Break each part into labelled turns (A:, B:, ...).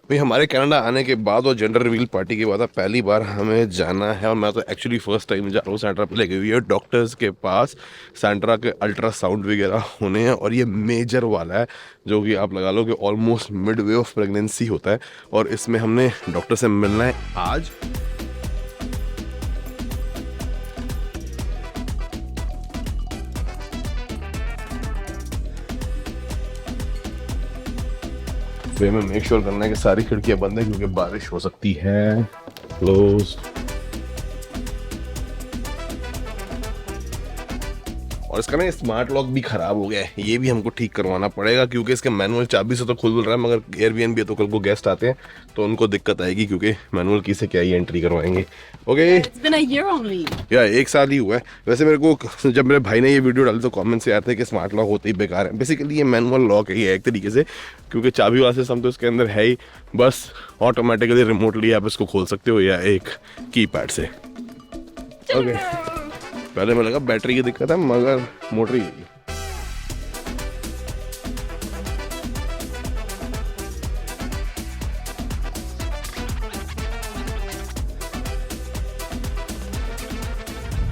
A: भाई हमारे कनाडा आने के बाद और जेंडर रिवील पार्टी के बाद अब पहली बार हमें जाना है, और मैं तो एक्चुअली फर्स्ट टाइम जा रहा हूँ सेंट्रा पे लेके हुई है डॉक्टर्स के पास। सेंट्रा के अल्ट्रासाउंड वगैरह होने हैं और ये मेजर वाला है, जो कि आप लगा लो कि almost mid way of pregnancy होता है। और इसमें हमने डॉक्टर से मिलना है आज। वे में मेक श्योर करना है कि सारी खिड़कियां बंद है क्योंकि बारिश हो सकती है। क्लोज। और इसका ना स्मार्ट लॉक भी खराब हो गया है, ये भी हमको ठीक करवाना पड़ेगा क्योंकि इसके मैनुअल चाबी से तो खुल रहा है, मगर एयरबीएनबी तो कल को गेस्ट आते हैं तो उनको दिक्कत आएगी क्योंकि मैनुअल की से क्या ही एंट्री करवाएंगे। ओके या 1 साल ही हुआ है वैसे। मेरे को जब मेरे भाई ने ये वीडियो डाली तो कमेंट से आते हैं कि स्मार्ट लॉक होते ही बेकार है। बेसिकली ये मैनुअल लॉक है एक तरीके से, क्योंकि चाबी वाला सिस्टम तो इसके अंदर है ही, बस ऑटोमेटिकली रिमोटली आप इसको खोल सकते हो या एक कीपैड से। ओके पहले मैं लगा बैटरी की दिक्कत है, मगर मोटर ही है।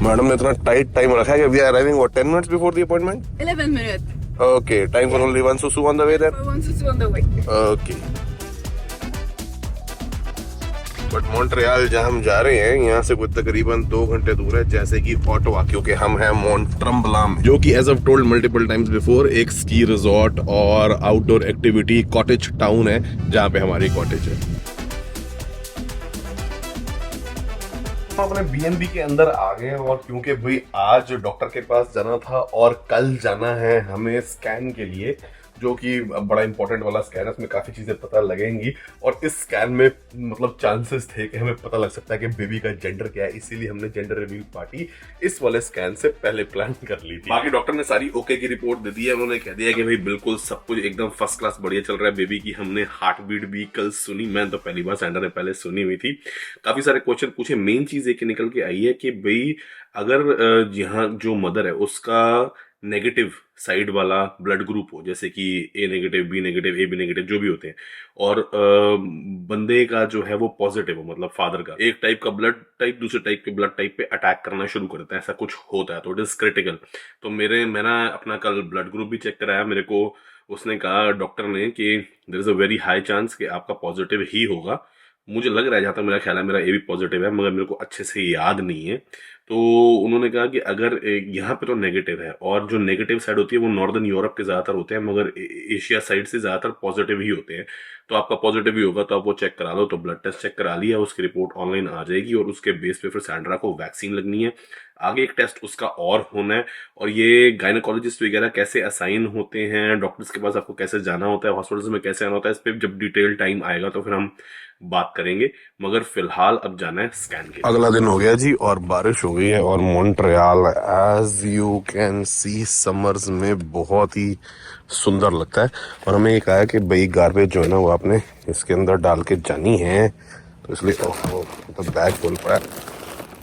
A: मैडम ने इतना टाइट टाइम रखा है कि we are arriving what 10 minutes before the appointment.
B: 11 minutes.
A: Okay time for only one सुसु on the way there.
B: For one susu on the way.
A: Okay but Montreal जहाँ हम जा रहे हैं यहाँ से कुछ तकरीबन 2 घंटे दूर है, जैसे कि ऑटोवा, क्योंकि हम हैं मॉन्ट्रम्बला में, जो कि as of told multiple times before एक स्की रिजॉर्ट और आउटडोर एक्टिविटी कॉटेज टाउन है जहाँ पे हमारी कॉटेज है। हम अपने बीएनबी के अंदर आ गए और क्योंकि भाई आज डॉक्टर के पास जाना था और कल जाना है हमें स्कैन के लिए, जो कि बड़ा इंपॉर्टेंट वाला स्कैन है, उसमें काफ़ी चीज़ें पता लगेंगी। और इस स्कैन में मतलब चांसेस थे कि हमें पता लग सकता है कि बेबी का जेंडर क्या है, इसीलिए हमने जेंडर रिवील पार्टी इस वाले स्कैन से पहले प्लान कर ली थी। बाकी डॉक्टर ने सारी ओके की रिपोर्ट दे दी है, उन्होंने कह दिया कि भाई बिल्कुल सब कुछ एकदम फर्स्ट क्लास बढ़िया चल रहा है। बेबी की हमने हार्ट बीट भी कल सुनी, मैं तो पहली बार सेंटर में पहले सुनी हुई थी। काफ़ी सारे क्वेश्चन पूछे, मेन चीज़ एक निकल के आई है कि भाई अगर यहाँ जो मदर है उसका नेगेटिव साइड वाला ब्लड ग्रुप हो, जैसे कि A negative, B negative, A B negative जो भी होते हैं, और बंदे का जो है वो पॉजिटिव हो, मतलब फादर का एक टाइप का ब्लड टाइप दूसरे टाइप के ब्लड टाइप पे अटैक करना शुरू करता है, ऐसा कुछ होता है तो इट इज क्रिटिकल। तो मैंने अपना कल ब्लड ग्रुप भी चेक कराया। मेरे को उसने कहा डॉक्टर ने कि there is a very high chance कि आपका पॉजिटिव ही होगा। मुझे लग रहा है, जहाँ तक मेरा ख्याल है मेरा ए भी पॉजिटिव है, मगर मेरे को अच्छे से याद नहीं है। तो उन्होंने कहा कि अगर यहाँ पे तो नेगेटिव है, और जो नेगेटिव साइड होती है वो नॉर्दर्न यूरोप के ज़्यादातर होते हैं, मगर एशिया साइड से ज़्यादातर पॉजिटिव ही होते हैं। तो आपका पॉजिटिव ही होगा तो आप वो चेक करा लो। तो ब्लड टेस्ट चेक करा लिया, उसकी रिपोर्ट ऑनलाइन आ जाएगी और उसके बेस पे फिर सैंड्रा को वैक्सीन लगनी है। आगे एक टेस्ट उसका और होना है, और ये गायनोकोलॉजिस्ट वगैरह कैसे असाइन होते हैं, डॉक्टर्स के पास आपको कैसे जाना होता है, हॉस्पिटल्स में कैसे आना होता है, इस पर जब डिटेल टाइम आएगा तो फिर हम बात करेंगे। मगर फिलहाल अब जाना है स्कैन के लिए। अगला दिन हो गया जी और बारिश हो गई है, और Montreal as you can see summers में बहुत ही सुंदर लगता है। और हमें ये कहा है कि भाई गार्बेज जो है ना वो आपने इसके अंदर डाल के जानी है, तो इसलिए तो बैग खोल पड़ा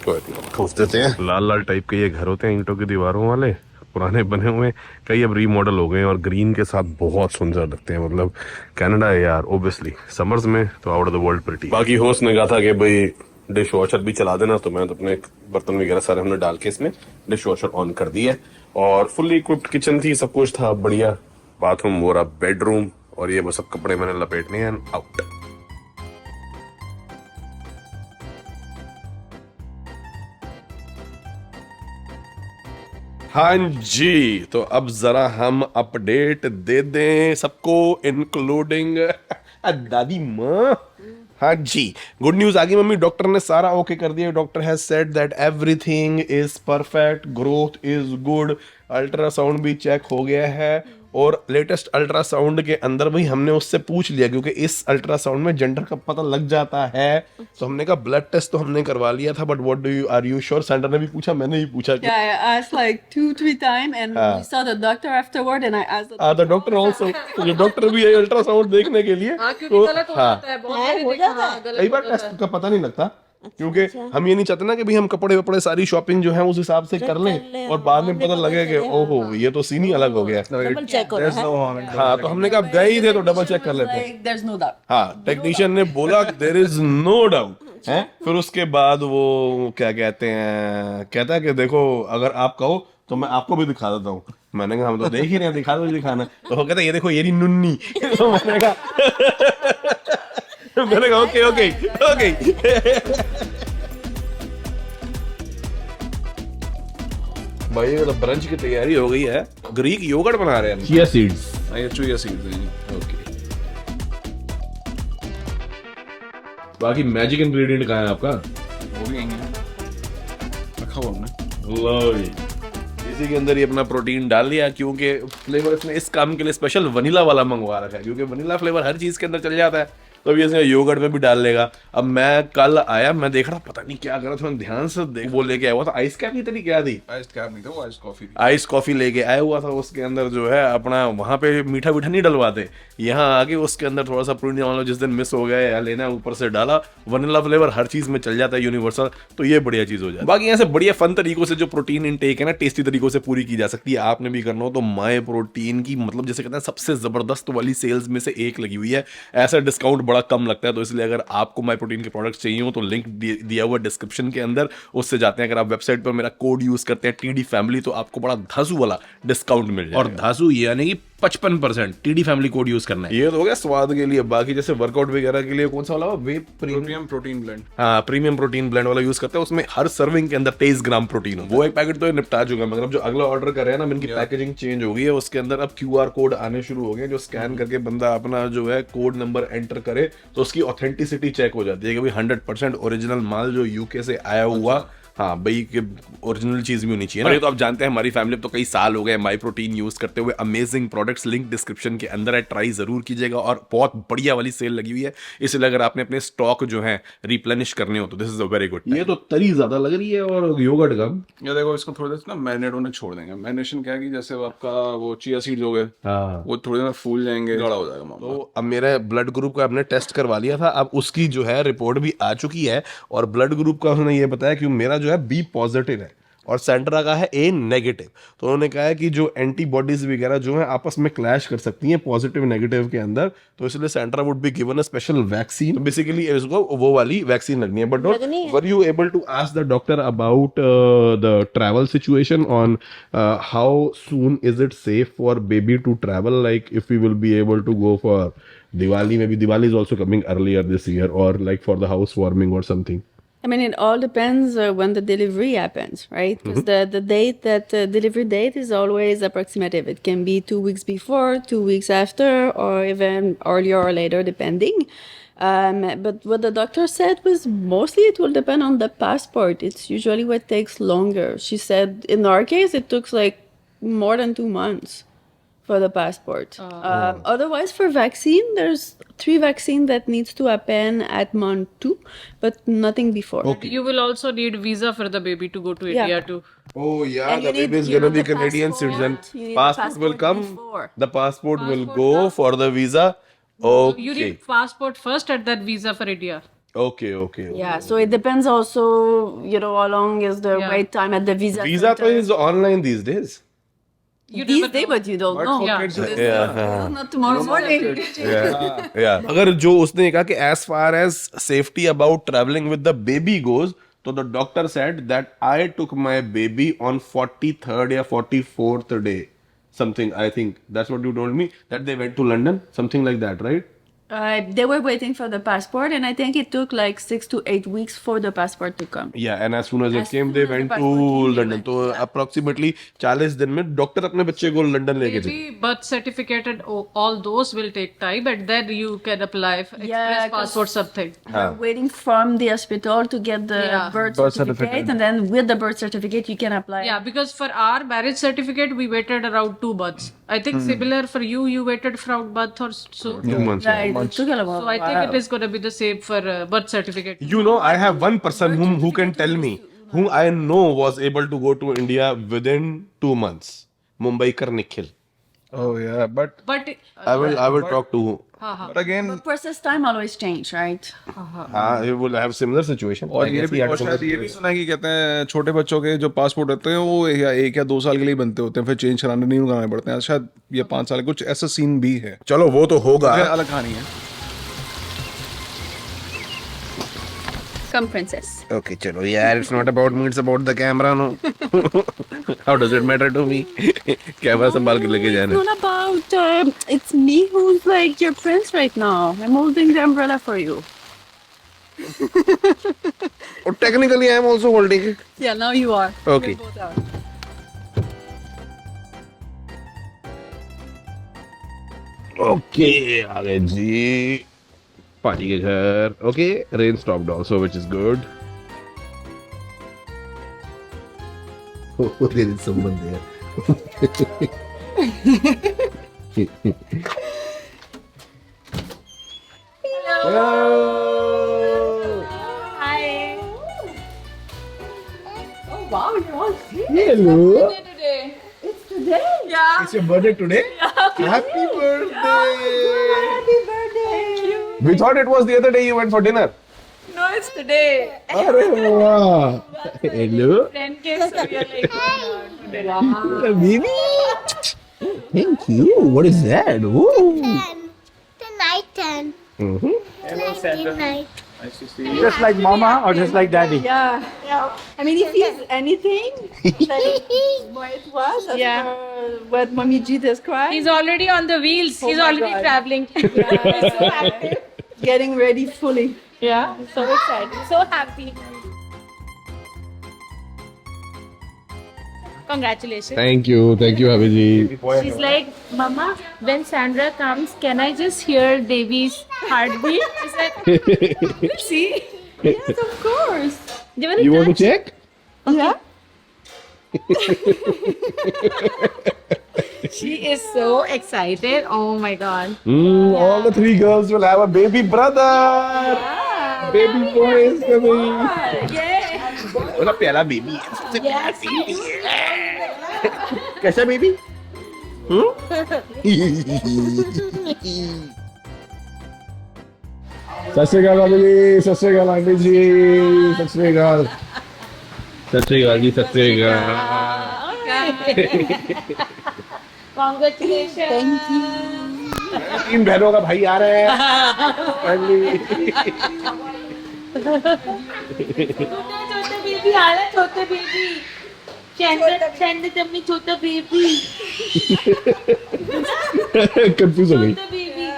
A: तो ठूस देते हैं। लाल लाल टाइप के ये घर होते हैं ईंटों की दीवारों वाले, पुराने बने हुए, कई अब रीमॉडल हो गए और ग्रीन के साथ बहुत सुंदर लगते हैं। मतलब कनाडा है यार, ओबियसली समर्स में तो out of the world pretty. बाकी होस्ट ने कहा था कि भाई डिश वॉशर भी चला देना, तो मैं तो अपने बर्तन वगैरह सारे हमने डाल के इसमें डिश वॉशर ऑन कर दी है। और फुल्ली इक्विप्ड किचन थी, सब कुछ था बढ़िया। बाथरूम वो रहा, बेडरूम, और ये बस अब कपड़े मैंने लपेटने हैं, आउट। हाँ जी, तो अब जरा हम अपडेट दे दें सबको, इंक्लूडिंग दादी माँ। हाँ जी, गुड न्यूज आ गई मम्मी, डॉक्टर ने सारा ओके कर दिया। Doctor has said that everything is perfect, growth is good, ultrasound भी चेक हो गया है। और लेटेस्ट अल्ट्रासाउंड के अंदर भी हमने उससे पूछ लिया, क्योंकि इस अल्ट्रासाउंड में जेंडर का पता लग जाता है। तो हमने कहा ब्लड टेस्ट तो हमने करवा लिया था, but what do you, are you sure? Centre ने भी पूछा, मैंने भी पूछा।
B: Yeah, I asked like 2-3 times, and we saw the doctor afterward, and I asked
A: the doctor also, जो डॉक्टर भी है अल्ट्रासाउंड देखने के लिए।
C: हाँ, क्योंकि गलत हो जाता है बहुत
B: हो जाता है।
A: कई बार टेस्ट का पता नहीं लगता, क्योंकि हम ये नहीं चाहते ना कि भाई हम कपड़े वपड़े सारी शॉपिंग जो है उस हिसाब से कर लें और बाद में पता लगे कि ओहो ये तो सीन ही अलग हो गया।
C: डबल चेक हो रहा है।
A: हाँ, तो हमने कहा गए ही थे तो डबल चेक कर लेते हैं।
B: Like, there's no doubt.
A: हाँ, टेक्नीशियन ने बोला देयर इज नो डाउट है। फिर उसके बाद वो क्या कहते हैं, कहता है कि देखो अगर आप कहो तो मैं आपको भी दिखा देता हूँ। मैंने कहा हम तो देख ही रहे हैं, दिखा दो दिखाना। तो वो कहता है ये देखो ये रही नुन्नी। तो मैंने कहा ओके ओके ओके। भाई ये तो ब्रंच की तैयारी हो गई है। ग्रीक योगर्ट बना रहे हैं, चिया सीड्स।
D: ये चिया सीड्स हैं।
A: ओके, बाकी मैजिक इंग्रेडिएंट कहाँ है आपका?
D: वो भी आएंगे रखा हुआ हमने।
A: लो जी, इसी के अंदर ही अपना प्रोटीन डाल लिया, क्योंकि फ्लेवर इसने इस काम के लिए स्पेशल वनीला वाला मंगवा रखा है, क्योंकि वनीला फ्लेवर हर चीज के अंदर चल जाता है, तो अभी इसने योगर्ट में भी डाल लेगा। अब मैं कल आया, मैं देख रहा पता नहीं क्या कर रहा था, मैं ध्यान से देख, वो लेके आया हुआ था आइस कैप, इतनी क्या थी,
D: आइस कैप नहीं था वो, आइस कॉफी थी।
A: आइस कॉफी लेके आया हुआ था। उसके अंदर जो है अपना वहां पे मीठा मीठा नहीं डलवाते, यहाँ आके उसके अंदर थोड़ा सा प्रोटीन मान लो जिस दिन मिस हो गया या लेना ऊपर से डाला, वनीला फ्लेवर हर चीज में चल जाता है यूनिवर्सल, तो ये बढ़िया चीज हो जाती है। बाकी यहाँ से बढ़िया फन तरीकों से जो प्रोटीन इनटेक है ना, टेस्टी तरीकों से पूरी की जा सकती है। आपने भी करना हो तो माय प्रोटीन की मतलब जैसे कहते हैं सबसे जबरदस्त वाली सेल्स में से एक लगी हुई है। ऐसा डिस्काउंट बड़ा कम लगता है, तो इसलिए अगर आपको माय प्रोटीन के प्रोडक्ट्स चाहिए हो तो लिंक दिया हुआ डिस्क्रिप्शन के अंदर, उससे जाते हैं। अगर आप वेबसाइट पर मेरा कोड यूज करते हैं TD फैमिली, तो आपको बड़ा धासु वाला डिस्काउंट मिल जाएगा। और धासु यानी कि 55% TD फैमिली कोड यूज करना है। ये तो हो गया स्वाद के लिए। बाकी जैसे वर्कआउट वगैरह के लिए कौन सा वाला वे
D: प्रीमियम प्रोटीन ब्लेंड,
A: हाँ प्रीमियम प्रोटीन ब्लेंड वाला यूज करते हैं, उसमें हर सर्विंग के अंदर 23 ग्राम प्रोटीन हो। वो एक पैकेट तो निपटा चुका है, मगर अब जो अगला ऑर्डर कर रहे हैं ना, इनकी पैकेजिंग चेंज हो गई है, उसके अंदर अब QR कोड आने शुरू हो गए, जो स्कैन करके बंदा अपना जो है कोड नंबर एंटर करे तो उसकी ऑथेंटिसिटी चेक हो जाती है कि भाई 100% ओरिजिनल माल जो UK से आया हुआ, हाँ भाई कि ओरिजिनल चीज भी होनी चाहिए ना। ये तो आप जानते हैं हमारी फैमिली तो कई साल हो गए माई प्रोटीन यूज करते हुए। अमेजिंग प्रोडक्ट्स, लिंक डिस्क्रिप्शन के अंदर है, ट्राई जरूर कीजिएगा। और बहुत बढ़िया वाली सेल लगी हुई है, इसलिए अगर आपने अपने स्टॉक जो है रिप्लेनिश करने हो तो this is a very good. ये तो तरी ज्यादा लग रही है और योगर्ट कम।
D: ये देखो इसको थोड़ी देर ना मैरिनेट होने छोड़ देंगे। मैरिनेशन क्या है कि जैसे आपका वो चिया सीड्स हो गए,
A: हाँ,
D: वो थोड़ी देर फूल जाएंगे, गाढ़ा हो जाएगा मामला।
A: तो अब मेरा ब्लड ग्रुप का हमने टेस्ट करवा लिया था, अब उसकी जो है रिपोर्ट भी आ चुकी है, और ब्लड ग्रुप का उन्होंने ये बताया कि मेरा जो है B पॉजिटिव है और सेंट्रा का है A नेगेटिव। तो उन्होंने कहा है कि जो एंटीबॉडीज वगैरह जो है आपस में क्लैश कर सकती हैं पॉजिटिव नेगेटिव के अंदर, तो इसलिए सेंट्रा would be given a special vaccine. Basically इसको वो वाली वैक्सीन लगनी है। But that were you able to ask the doctor about the travel situation on how soon is it safe for baby to travel, like if we will be able to go for Diwali, maybe Diwali is also coming earlier this year, or like for the housewarming or something.
B: I mean, it all depends when the delivery happens, right? Because the date that delivery date is always approximative. It can be 2 weeks before, 2 weeks after, or even earlier or later, depending. But what the doctor said was mostly it will depend on the passport. It's usually what takes longer. She said in our case, it took like more than 2 months for the passport. Otherwise, for vaccine, there's 3 vaccine that needs to happen at month 2, but nothing before.
A: Okay.
E: You will also need visa for the baby to go to
B: Yeah.
E: India too.
A: Oh yeah,
B: And
A: the
B: you need,
A: baby is
B: you
A: gonna
B: know,
A: be
B: the
A: Canadian
B: passport.
A: citizen.
B: You need the
A: Passport will come.
B: before.
A: The passport will
E: Passport
A: go
E: comes.
A: for the visa.
E: You
A: Okay.
E: need passport first and then visa for India.
A: Okay. Okay.
B: Yeah, so it depends also, you know, how long is the
E: Yeah.
B: wait time at the visa
A: Visa
B: center.
A: is online these days.
E: You
B: These
E: never
B: days,
E: know.
B: but you don't know.
E: Yeah.
A: Yeah.
B: Not tomorrow morning.
A: Yeah. अगर जो उसने कहा कि as far as safety about traveling with the baby goes, तो the doctor said that I took my baby on 43rd या 44th day, something. I think that's what you told me, that they went to London, something like that, right?
B: They were waiting for the passport, and I think it took like 6 to 8 weeks for the passport to come.
A: Yeah, and as soon as it
B: As
A: came,
B: soon
A: they
B: as the
A: went to
B: passport came, they
A: London.
B: went,
A: तो
B: yeah.
A: approximately 40 दिन में doctor अपने बच्चे को London लेके चले।
E: Maybe birth certificate and all those will take time, and then you can apply for
B: Yeah,
E: express
B: 'cause-
E: passport something.
B: We're waiting from the hospital to get the
E: Yeah.
B: birth certificate, and then with the birth certificate, you can apply.
E: Yeah, because for our marriage certificate, we waited around 2 months. I think similar for you, you waited for a month or so.
A: 2 months.
B: Right, it took a while.
E: So I think it is going to be the same for birth certificate.
A: You know, I have one person who can tell me, who I know was able to go to India within 2 months. Mumbaikar Nikhil.
D: Oh yeah, but
E: But
A: I will talk to
D: again
B: Process time always change, right?
A: you will have similar situation.
D: और ये भी और शायद ये भी सुना है कि कहते हैं छोटे बच्चों के जो पासपोर्ट होते हैं वो या 1 या 2 साल के लिए बनते होते हैं, फिर चेंज कराने नहीं कराने पड़ते हैं, शायद ये 5 साल कुछ ऐसा सीन भी है,
A: चलो वो तो होगा.
D: फिर अलग कहानी है.
B: Come, princess.
A: Okay, चलो यार, it's not about me, it's about the camera, no. How does it matter to me? Camera संभाल के लेके जाना.
B: It's not about. It's me who's like your prince right now. I'm holding the umbrella for you.
A: Oh, technically, I am also holding it.
B: Yeah, now you are.
A: Okay.
B: You both are.
A: Okay, आ गए जी. Party के घर. Okay, rain stopped also, which is good. Oh, there is someone there. Hello.
B: Hi. Oh wow, you're all here.
A: Hello.
B: Today. It's today. Yeah.
A: It's your birthday today? Happy birthday.
B: Happy birthday.
A: We thought it was the other day you went for dinner.
B: No, it's today.
A: अरे वाह. Hello.
B: Friend came, so we are like today.
A: Baby. Thank you. What is that? Ooh.
C: 10. The night 10.
A: Mm-hmm.
C: Night.
F: Just like mama or just like daddy?
B: Yeah. I mean, if he's anything like what it was, as
E: Yeah.
B: per what Mommy G described,
E: he's already on the wheels.
B: Oh
E: He's
B: my
E: already
B: God.
E: traveling.
B: he's so active, getting ready fully.
E: Yeah, so excited, so happy. Congratulations.
A: Thank you, Abhijit.
E: She's like, Mama, when Sandra comes, can I just hear Devi's heartbeat? She's like, see?
B: Yes, of course.
E: Do you want to
A: You want to
E: touch?
A: check?
B: Yeah.
E: She is so excited. Oh my God.
A: All the 3 girls will have a baby brother. Baby boy is coming.
B: Yay.
A: बड़ा प्यारा baby है. सबसे प्यारा baby है. कैसा baby? सत श्री अकाल बाबू जी. सत श्री अकाल आंटी जी. सत श्री अकाल. सत श्री अकाल जी. सत श्री अकाल.
E: Congratulations.
B: Thank you.
A: 3 बहनों का भाई आ रहे हैं.
E: छोटा बेबी आ रहा है. छोटा बेबी. चंद तम्मी छोटा बेबी.
A: कंफ्यूज हो गई.
E: छोटा बेबी.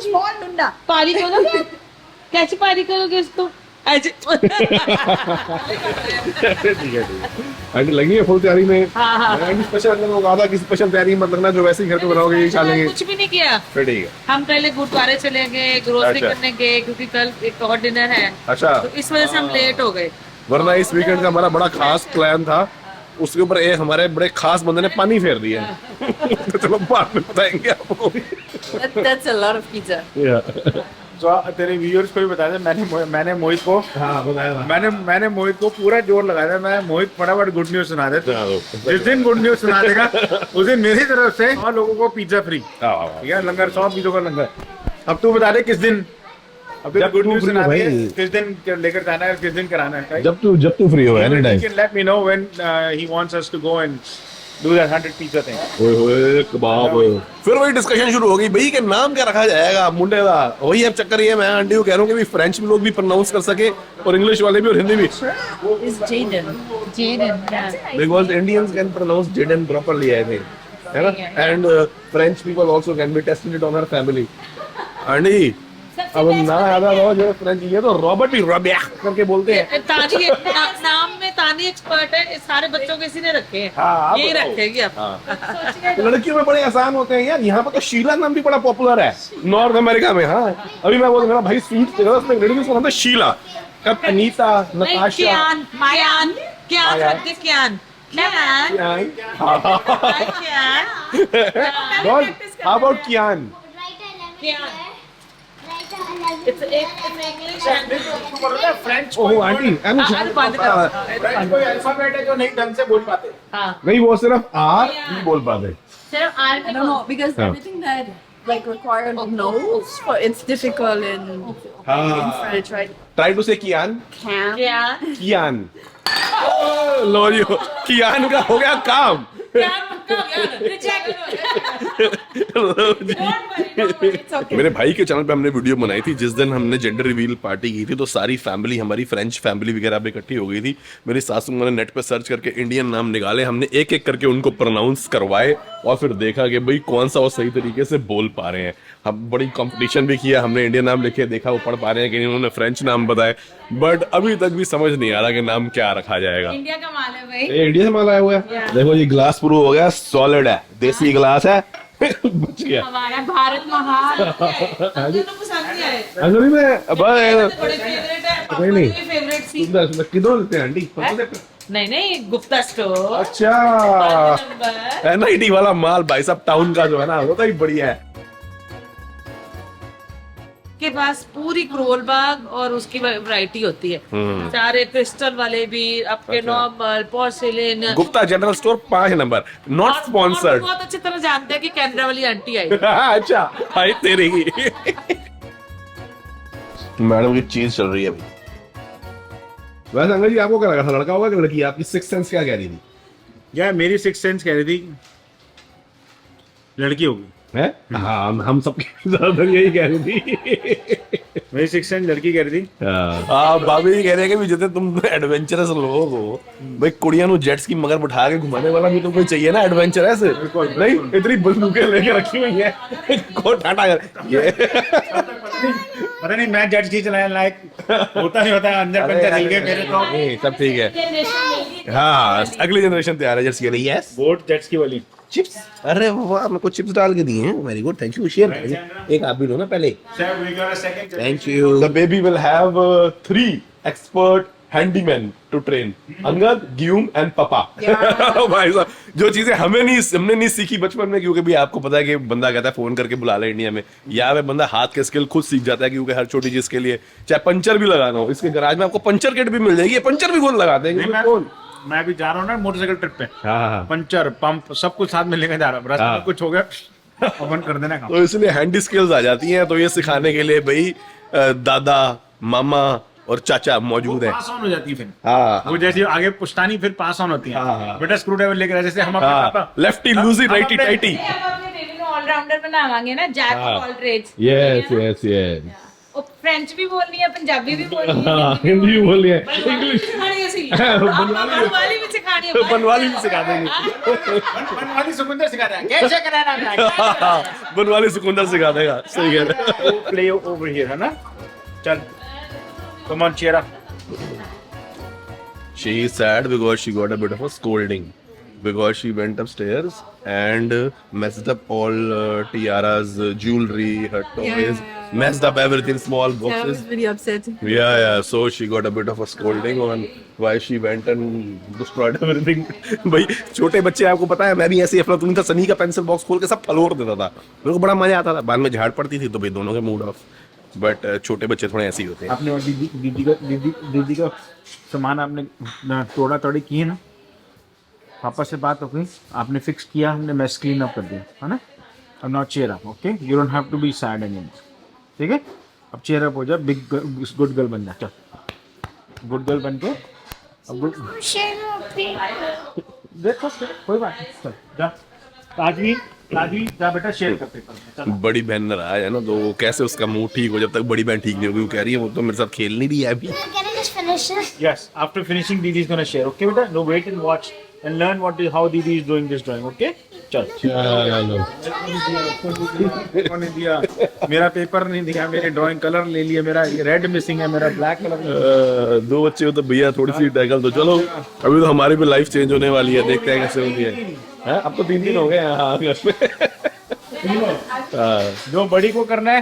E: स्मॉल मुंडा. पारी करोगे? कैसे पारी करोगे इसको? ऐसे.
A: ठीक है. आंटी लगी है फुल तैयारी में. आंटी स्पेशल अंदर में कहा था कि स्पेशल तैयारी मत लगना, जो वैसे ही घर पे बनाओगे यही खा लेंगे.
E: कुछ भी नहीं किया.
A: फिर ठीक है.
E: हम पहले गुरुद्वारे चले गए, ग्रोसरी
A: अच्छा.
E: करने गए, क्योंकि कल एक और डिनर है.
A: अच्छा.
E: तो इस वजह से हम लेट हो गए.
A: वरना इस वीकेंड का हमारा बड़ा खास प्लान था. उसके ऊपर एक हमारे बड़े खास बंदे ने पानी फेर दिया. तो चलो बाद में बताएंगे आपको.
B: That's a lot of pizza.
F: तो तेरे व्यूअर्स को भी बता दे, मैंने मोहित को मैंने मोहित को पूरा जोर लगाया था. मैं मोहित फटाफट गुड न्यूज सुना दे. जिस दिन गुड न्यूज सुना देगा उस दिन मेरी तरफ से 100 लोगों को पिज्जा फ्री. ठीक है, लंगर 100 पिज्जों का लंगर. अब तू बता दे किस दिन. अब जब गुड न्यूज सुना दे किस दिन लेकर जाना है, किस दिन कराना है.
A: जब तू फ्री हो any time.
F: Let me know when he wants us to go and do that 100 pizza thing.
A: ओए होए कबाब. फिर वही डिस्कशन शुरू हो गई भाई के नाम क्या रखा जाएगा मुंडे का. वही अब चक्कर ये मैं आंटी को कह रहा हूँ कि फ्रेंच में लोग भी प्रोनाउंस कर सके और इंग्लिश वाले भी और हिंदी भी.
B: It's Jaden.
E: Jaden, yeah.
A: Because Indians can pronounce Jaden properly, I think. है ना? And French people also can. We tested it on our family. Aunty अब ना याद आ रहा जो फ्रेंच ये तो रॉबर्ट भी रॉबिया करके बोलते हैं.
E: तानी नाम में तानी एक्सपर्ट है. सारे बच्चों के इसी ने रखे हैं.
A: हाँ,
E: यही
A: बताओ.
E: रखेगी अब.
A: तो लड़कियों में बड़े आसान होते हैं यार. यहाँ पर तो शीला नाम भी बड़ा पॉपुलर है नॉर्थ अमेरिका में. हाँ, अभी मैं बोल रहा भाई स्वीट उसमें लड़की का नाम था शीला. अब अनीता, नताशा,
E: क्यान, मायान, क्यान रख दे. क्यान, क्यान, क्यान.
A: How about Kian?
E: Can.
C: Write a 11.
E: It's English and
F: French
A: oh aunty
E: बंद कर.
F: कोई अल्फाबेट है जो नहीं ढंग से बोल पाते.
E: हाँ.
A: नहीं वो सिर्फ आर नहीं बोल पाते.
E: सिर्फ
B: I
E: army
B: don't know because everything that like requires nose, it's difficult in French, right?
A: Try to say कियान
B: Can.
E: क्या
A: कियान लो जी कियान का हो गया काम मेरे भाई के चैनल पे हमने वीडियो बनाई थी जिस दिन हमने जेंडर रिवील पार्टी की थी, तो सारी फैमिली हमारी फ्रेंच फैमिली वगैरह भी इकट्ठी हो गई थी। मेरी सासू माँ ने नेट पे सर्च करके इंडियन नाम निकाले, हमने एक एक करके उनको प्रोनाउंस करवाए और फिर देखा कि भाई कौन सा वो सही तरीके से बोल पा रहे हैं। हम बड़ी कंपटीशन भी किया, हमने इंडियन नाम लिखे, देखा वो पढ़ पा रहे हैं कि नहीं, उन्होंने फ्रेंच नाम बताए, बट अभी तक भी समझ नहीं आ रहा कि नाम क्या रखा जाएगा।
E: इंडिया का माल है भाई।
A: ये इंडिया से माल आया हुआ है। देखो ये ग्लास प्रूफ हो गया, सॉलिड है, देसी ग्लास है। बच गया
E: हमारा भारत महान मुझे तो पसंद नहीं आए,
A: असली में
E: बड़े फेवरेट है, पापा
A: नहीं।
E: की फेवरेट सी।
A: किधर लेते हैं आंटी?
E: नहीं गुप्ता स्टोर
A: अच्छा
E: नंबर
A: एनआईटी वाला माल भाई साहब, टाउन का जो है ना वो तो ही बढ़िया है।
E: के पास पूरी करोल बाग और उसकी वैरायटी होती है, सारे क्रिस्टल वाले भी, आपके normal porcelain.
A: Gupta general store 5 number, not
E: और
A: स्पॉन्सर्ड।
E: बहुत अच्छी तरह जानते हैं कि कनाडा वाली आंटी आई।
A: अच्छा भाई तेरे की मैडम की चीज चल रही है अभी। वैसे अंकल जी आपको क्या लगा था, लड़का होगा कि लड़की? आपकी सिक्स सेंस क्या कह रही थी?
F: यार मेरी सिक्स सेंस कह रही थी लड़की होगी।
A: है हाँ, हम सबके ज्यादातर यही कह रही थी।
F: मेरी सिक्स सेंस लड़की कह रही थी।
A: हाँ भाभी जी कह रहे हैं कि भी जितने तुम एडवेंचरस लोग हो भाई, कुड़ियां नु जेट्स की मगर बिठा के घुमाने वाला भी तो कोई चाहिए ना एडवेंचरस। नहीं इतनी बंदूकें लेके रखी हुई है को टाटा कर ये
F: पता नहीं मैं जज की चलाने लायक होता नहीं होता, अंदर पंदर हिल गए मेरे तो।
A: नहीं सब ठीक है। हाँ अगली जनरेशन तैयार है जर्सी के लिए। यस
F: बोट जेट्स की वाली
A: चिप्स, अरे वाह मेरे को चिप्स डाल के दिए हैं, very good, thank you. Share एक आप भी लो ना पहले। Thank you. The baby will have 3 expert handyman to train, Angad, Guillaume and पापा। भाई साहब जो चीजें हमने नहीं सीखी बचपन में, क्योंकि भी आपको पता है कि बंदा कहता है फोन करके बुला ले इंडिया में, यहाँ पे बंदा हाथ के स्किल खुद सीख जाता है, क्योंकि हर छोटी चीज के लिए चाहे पंचर भी लगाना हो, इसके गैराज में आपको पंचर किट भी मिल जाएगी, पंचर भी कौन लगाते हैं कौन।
F: मैं अभी जा रहा हूँ ना मोटरसाइकिल ट्रिप पे,
A: हाँ
F: पंचर पंप सब कुछ साथ में लेकर जा रहा हूँ, रास्ते में कुछ हो गया अपन कर देना काम।
A: तो इसलिए हैंडी स्किल्स आ जाती हैं, तो ये सिखाने के लिए भाई दादा मामा और चाचा मौजूद है।
F: पास ऑन हो जाती है फिर।
A: हाँ
F: वो जैसे आगे पुश्तानी फिर पास ऑन होती है।
A: हाँ।
F: बेटा स्क्रू ड्राइवर लेकर जैसे हम अपने
A: हाँ
F: पापा
A: लेफ्टी लूजी राइटी टाइटी।
E: हम अपने बेबी को ऑलराउंडर बनावांगे ना, jack of all trades.
A: Yes yes yes.
E: और फ्रेंच भी बोलनी है, पंजाबी भी बोलनी है,
A: हाँ हिंदी भी बोल रही है,
E: इंग्लिश सिखानी है, इसी
A: बनवाली
E: भी सिखानी है,
A: बनवाली भी सिखा देंगे।
F: बनवाली सुकुंदर सिखाता है कैसे कराना
A: बनवाली सुकुंदर सिखा देगा, सही कह रहे हो।
F: प्ले ओवर हियर है ना। चल come on cheer up.
A: She is sad because she got a bit of a scolding because she went upstairs and messed up all tiaras, jewelry, her toys, messed up everything, small
B: Yeah, it was
A: boxes.
B: really upsetting.
A: Yeah. So she got a bit of a scolding on why she went and destroyed everything. भाई छोटे बच्चे आपको पता है, मैं भी ऐसे अफलातून था, सनी का पेंसिल बॉक्स खोल के सब फलोर देता था, मेरे को बड़ा मजा आता था। बाद में झाड़ पड़ती थी तो भाई दोनों के मूड ऑफ, बट छोटे बच्चे थोड़े ऐसे ही होते हैं।
F: आपने और दीदी का सामान आपने तोड़ा तोड़ी की है ना, पापा से बात हो गई, आपने फिक्स किया, हमने मैस क्लीन अप कर दिया है ना। अब now cheer up, okay, you don't have to be sad anymore, ठीक है। अब चीयर अप हो जा, बिग गुड गर्ल बन जा, चल गुड गर्ल बन के अब देखो कोई बात नहीं, चल जा। राजवी जा बेटा, शेयर करते चल।
A: बड़ी बहन नाराज है ना, तो वो कैसे उसका मूड ठीक हो जब तक बड़ी बहन ठीक नहीं होगी। वो कह रही है वो तो मेरे साथ खेल नहीं रही है अभी।
C: Can I just finish this?
F: Yes, after finishing, Didi is gonna share. Okay, beta? No, wait and watch and learn how Didi is doing this drawing. Okay? चल। कौन ने दिया? मेरा पेपर नहीं दिया, मेरे ड्राइंग कलर ले लिया, मेरा रेड मिसिंग है, मेरा ब्लैक कलर।
A: दो बच्चे हो तो भैया थोड़ी सी टैकल तो चलो। अभी तो हमारी भी लाइफ चेंज होने वाली है, देखते हैं कैसे होती है। अब तो 3 दिन हो गए हैं हाँ घर में।
F: जो बड़ी को करना है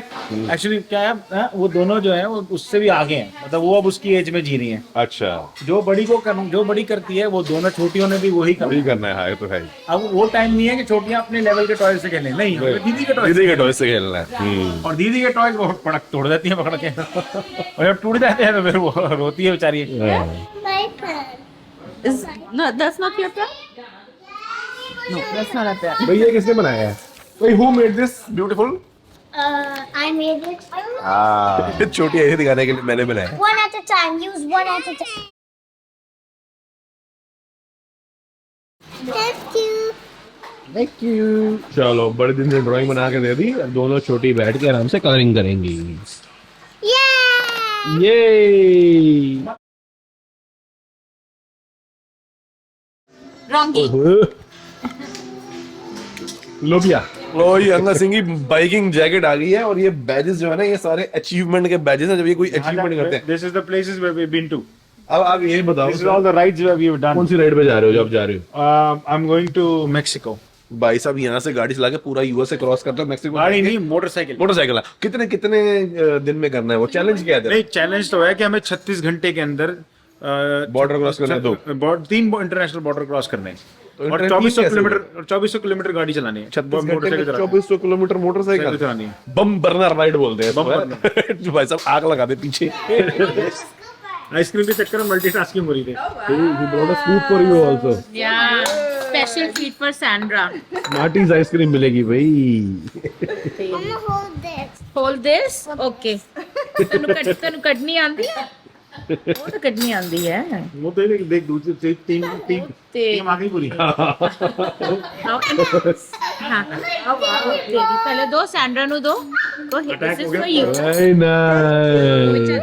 F: एक्चुअली क्या है, वो दोनों जो है वो उससे भी आगे हैं, मतलब वो अब उसकी एज में जी रही हैं।
A: अच्छा
F: जो बड़ी करती है वो दोनों छोटियों ने भी वही
A: अभी करना है। हाँ ये तो है।
F: अब वो टाइम नहीं है कि छोटियां अपने लेवल के टॉय से खेलें, नहीं, दीदी के टॉय
A: दीदी के टॉय से खेलना है।
F: और दीदी के टॉयज वो पड़क तोड़ देती हैं पकड़ के, और जब टूट जाते हैं तो फिर वो रोती है बेचारी।
C: My pen.
B: Is no, that's not your pen.
E: No, that's not a pen.
A: भाई ये किसने बनाया है? भाई who made this beautiful?
C: I made it.
A: छोटी ऐसे दिखाने के लिए मैंने बनाया।
C: One at a time. Use one at a time. Thank you.
A: चलो बड़े दिन से ड्राइंग बना के दे दी, अब दोनों छोटी बैठ के आराम से कलरिंग करेंगी।
C: Yeah.
A: ये
E: Wrongy.
A: लोबिया लो, ये अंगा सिंह की बाइकिंग जैकेट आ गई है और ये बैजेस जो है ना, ये सारे अचीवमेंट के बैजेस हैं, जब ये कोई अचीवमेंट करते हैं।
F: This is the places where we've been to.
A: अब आप ये बताओ
F: This is all the rides where we've done.
A: कौन सी राइड पे जा रहे हो जब जा रहे हो?
F: I'm going to Mexico.
A: भाई साहब यहाँ से गाड़ी चला के पूरा यूएस से क्रॉस करता है मैक्सिको।
F: गाड़ी नहीं, मोटरसाइकिल।
A: मोटरसाइकिल है। कितने कितने दिन में करना है वो? चैलेंज क्या है?
F: नहीं, चैलेंज तो है कि हमें 36 घंटे के अंदर
A: बॉर्डर क्रॉस करना है,
F: 3 इंटरनेशनल बॉर्डर क्रॉस करने हैं
A: तो
F: और
A: इंटरनेट
F: 2400 किलोमीटर गाड़ी चलानी है।
A: 36 घंटे
F: मोटरसाइकिल
A: में
F: चलानी है।
A: 2400 किलोमीटर मोटरसाइकिल
F: चलानी है।
A: बम बर्नर राइड बोलते हैं
F: बम
A: इसको। जो भाई साहब आग लगा दे पीछे।
F: आइसक्रीम के चक्कर में मल्टीटास्किंग हो रही थी।
A: He brought a scoop for you also.
E: Yeah. Special treat for Sandra.
A: Marty's ice cream मिलेगी भाई।
C: Mama, hold this.
E: Hold this. Okay. ਤੈਨੂੰ ਕੱਢਣੀ ਆਂਦੀ ਹੈ? ਉਹ ਤਾਂ ਕੱਢਣੀ ਆਂਦੀ ਹੈ।
F: वो तो देख दूसरी टीम
E: ਤੇ
F: आ गई पूरी।
E: हाँ ਪਹਿਲੇ ਦੋ ਸੈਂਡਰਾ ਨੂੰ ਦੋ। Go ahead. This is for you.
A: Very nice.